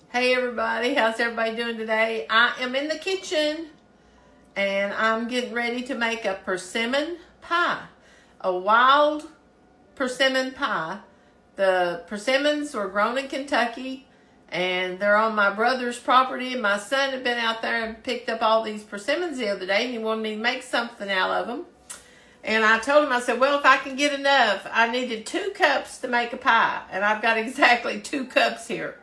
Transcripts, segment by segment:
Hey everybody, how's everybody doing today? I am in the kitchen and I'm getting ready to make a persimmon pie. A wild persimmon pie. The persimmons were grown in Kentucky and they're on my brother's property, and my son had been out there and picked up all these persimmons the other day and he wanted me to make something out of them. And I told him, I said, well, if I can get enough, I needed 2 cups to make a pie, and I've got exactly 2 cups here.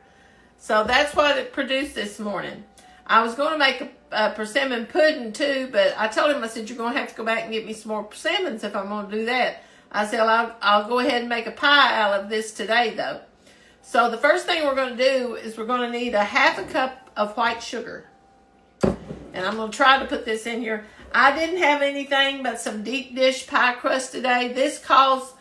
So that's what it produced this morning. I was going to make a persimmon pudding too, but I told him, I said, you're going to have to go back and get me some more persimmons if I'm going to do that. I said, I'll go ahead and make a pie out of this today though. So the first thing we're going to do is we're going to need a 1/2 cup of white sugar. And I'm going to try to put this in here. I didn't have anything but some deep dish pie crust today. This calls,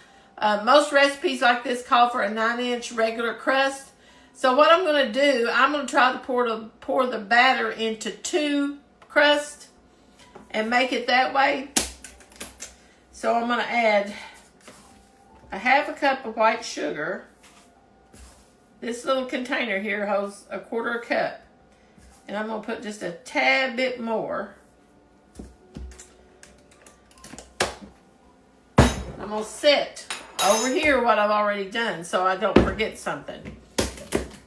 most recipes like this call for a 9-inch regular crust. So what I'm going to do, I'm going to try to pour the batter into 2 crusts and make it that way. So I'm going to add a 1/2 cup of white sugar. This little container here holds a 1/4 cup. And I'm going to put just a tad bit more. I'm going to set over here what I've already done so I don't forget something.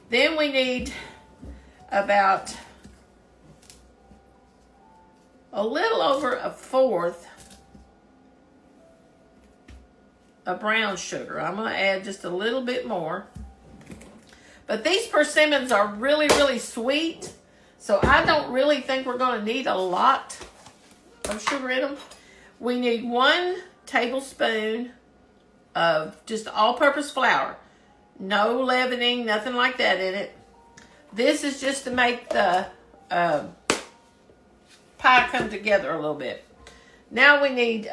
Then we need about a little over 1/4 of brown sugar. I'm going to add just a little bit more. But these persimmons are really, really sweet. So I don't really think we're going to need a lot of sugar in them. We need 1 tablespoon of just all-purpose flour. No leavening, nothing like that in it. This is just to make the pie come together a little bit. Now we need,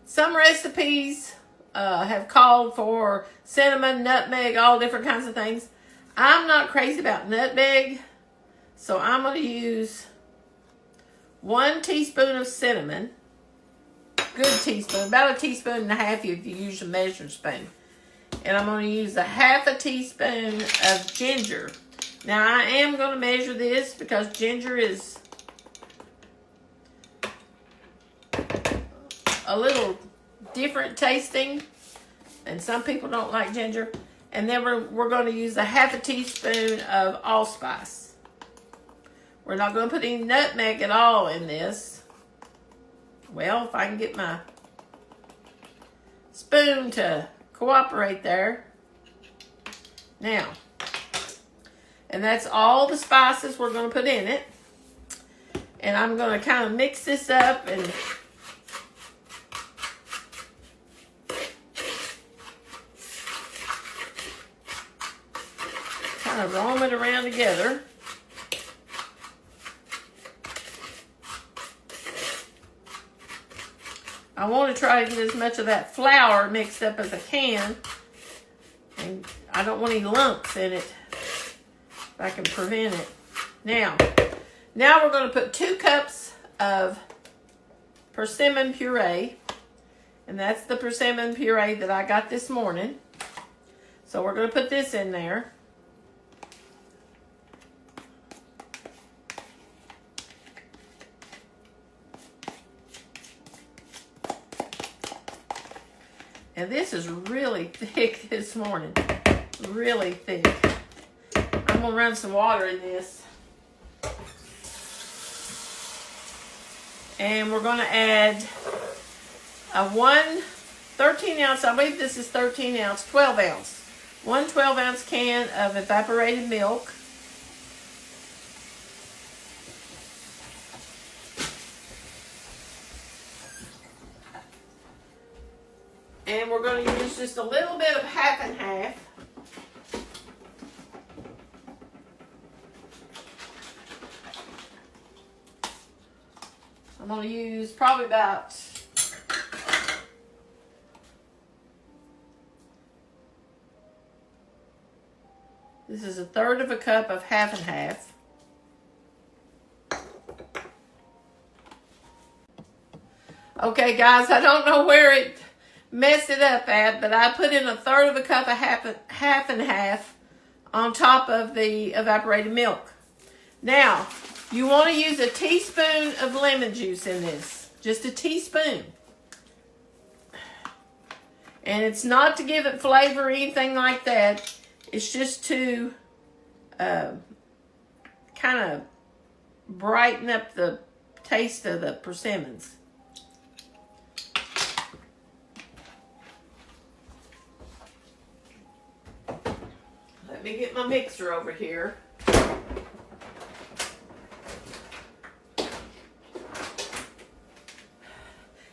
some recipes have called for cinnamon, nutmeg, all different kinds of things. I'm not crazy about nutmeg, so I'm going to use 1 teaspoon of cinnamon. Good teaspoon, about 1.5 teaspoons if you use a measuring spoon. And I'm going to use a 1/2 teaspoon of ginger. Now I am going to measure this because ginger is a little different tasting, and some people don't like ginger. And then we're going to use a 1/2 teaspoon of allspice. We're not going to put any nutmeg at all in this. Well, if I can get my spoon to cooperate there. Now, and that's all the spices we're going to put in it. And I'm going to kind of mix this up and kind of roam it around together. I want to try to get as much of that flour mixed up as I can. And I don't want any lumps in it if I can prevent it. Now we're going to put 2 cups of persimmon puree. And that's the persimmon puree that I got this morning. So we're going to put this in there. And this is really thick this morning. Really thick. I'm going to run some water in this. And we're going to add a 13 ounce, I believe this is 13 ounce, 12 ounce. 1 12-ounce can of evaporated milk. And we're going to use just a little bit of 1/2 and 1/2. I'm going to use probably about this is 1/3 cup of 1/2 and 1/2. Okay, guys, I don't know where messed it up at, but I put in 1/3 of a cup of half and half on top of the evaporated milk. Now, you want to use a teaspoon of lemon juice in this. Just a teaspoon. And it's not to give it flavor or anything like that. It's just to kind of brighten up the taste of the persimmons. Let me get my mixer over here.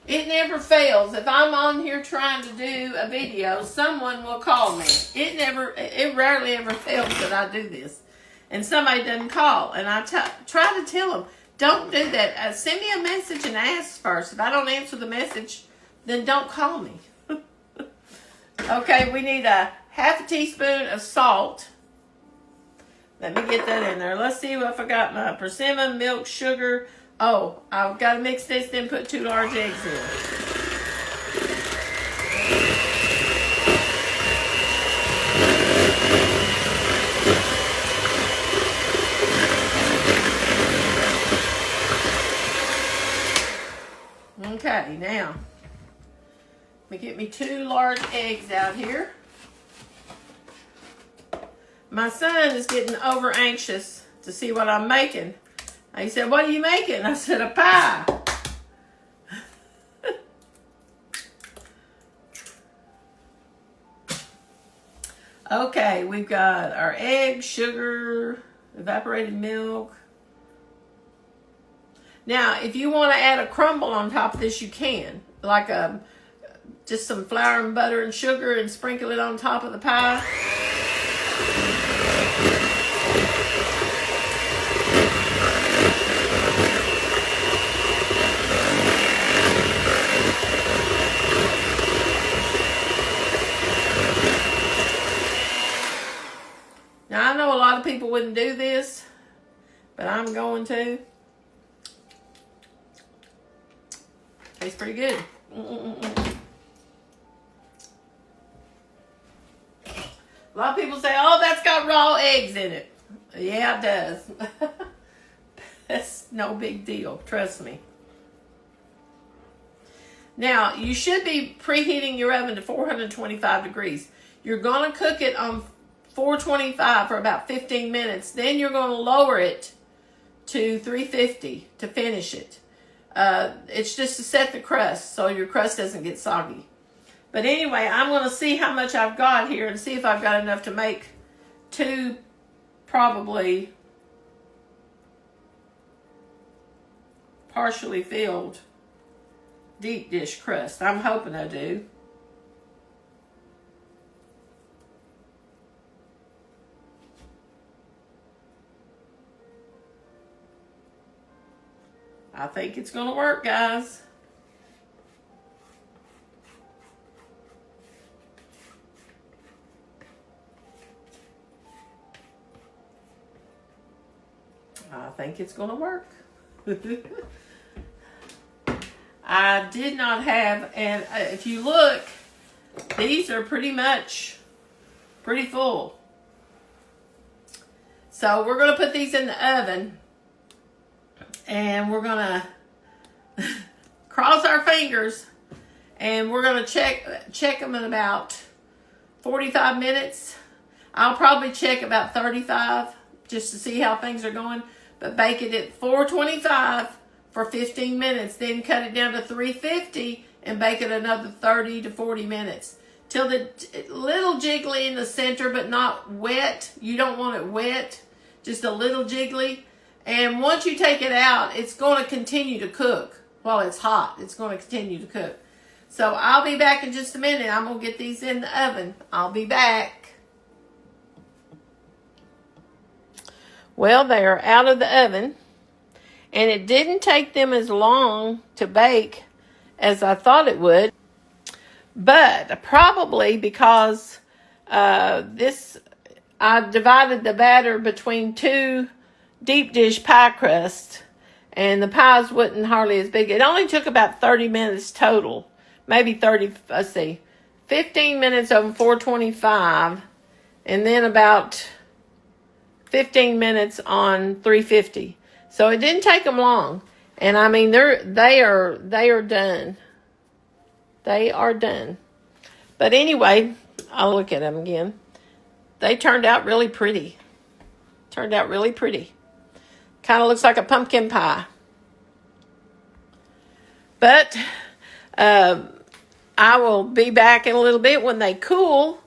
It never fails. If I'm on here trying to do a video, someone will call me. It rarely ever fails that I do this. And somebody doesn't call. And I try to tell them, don't do that. Send me a message and ask first. If I don't answer the message, then don't call me. Okay, we need a half a teaspoon of salt. Let me get that in there. Let's see if I got my persimmon, milk, sugar. Oh, I've got to mix this, then put 2 large eggs in. Okay, now, let me get me 2 large eggs out here. My son is getting over anxious to see what I'm making. He said, "What are you making?" I said, "A pie." Okay, we've got our eggs, sugar, evaporated milk. Now, if you want to add a crumble on top of this, you can. Like just some flour and butter and sugar and sprinkle it on top of the pie. Now, I know a lot of people wouldn't do this, but I'm going to. Tastes pretty good. A lot of people say, "Oh, that's got raw eggs in it." Yeah, it does. That's no big deal. Trust me. Now, you should be preheating your oven to 425 degrees. You're going to cook it on 425 for about 15 minutes. Then you're going to lower it to 350 to finish it. It's just to set the crust so your crust doesn't get soggy. But anyway, I'm going to see how much I've got here and see if I've got enough to make 2 probably partially filled deep dish crust. I'm hoping I do. I think it's going to work, guys. I think it's going to work. I did not have, and if you look, these are pretty full. So we're going to put these in the oven. And we're going to cross our fingers, and we're going to check them in about 45 minutes. I'll probably check about 35 just to see how things are going. But bake it at 425 for 15 minutes. Then cut it down to 350 and bake it another 30 to 40 minutes. Till the little jiggly in the center, but not wet. You don't want it wet, just a little jiggly. And once you take it out, it's going to continue to cook while it's hot. It's going to continue to cook. So I'll be back in just a minute. I'm going to get these in the oven. I'll be back. Well, they are out of the oven. And it didn't take them as long to bake as I thought it would. But probably because I divided the batter between 2 deep dish pie crust, and the pies wasn't hardly as big. It only took about 30 minutes total maybe 30, let's see, 15 minutes over 425, and then about 15 minutes on 350. So it didn't take them long. And I mean, they are done. They are done. But anyway, I'll look at them again. They turned out really pretty. Turned out really pretty. Kind of looks like a pumpkin pie. But I will be back in a little bit when they cool.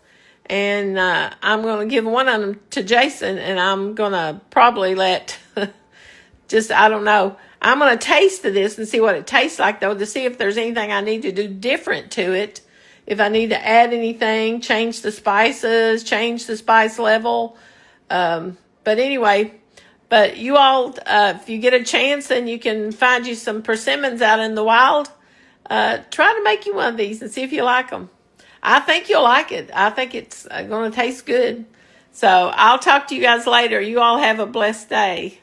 And I'm going to give one of them to Jason. And I'm going to probably let, I don't know. I'm going to taste this and see what it tastes like, though, to see if there's anything I need to do different to it. If I need to add anything, change the spices, change the spice level. But anyway, but you all, if you get a chance and you can find you some persimmons out in the wild, try to make you one of these and see if you like them. I think you'll like it. I think it's going to taste good. So I'll talk to you guys later. You all have a blessed day.